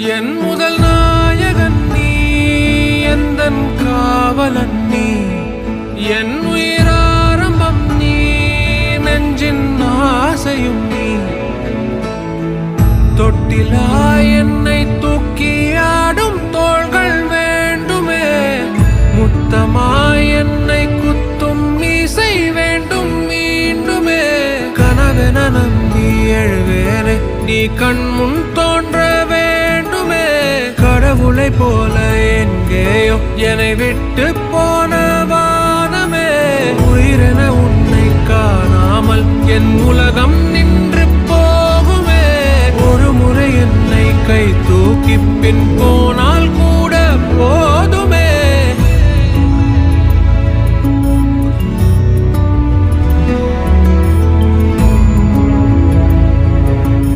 என் முதல் நாயகன் நீ, எந்தன் காவலன் நீ, என் உயிராரம்பம் நீ, நெஞ்சின் ஆசையும் நீ. தொட்டிலா என்னை தூக்கி ஆடும் தோள்கள் வேண்டுமே, முத்தமாய் என்னை குத்தும் மீசை வேண்டும் மீண்டுமே. கனவென நம்பி எழுவேனே, நீ கண் முன் தோன்ற வேண்டுமே. கடவுளை போல எங்கேயோ என்னை விட்டு போன வானமே. உயிரென உன்னை காணாமல் என் உலகம் நின்று போகுமே. ஒரு முறை என்னை கை தூக்கி பின் போ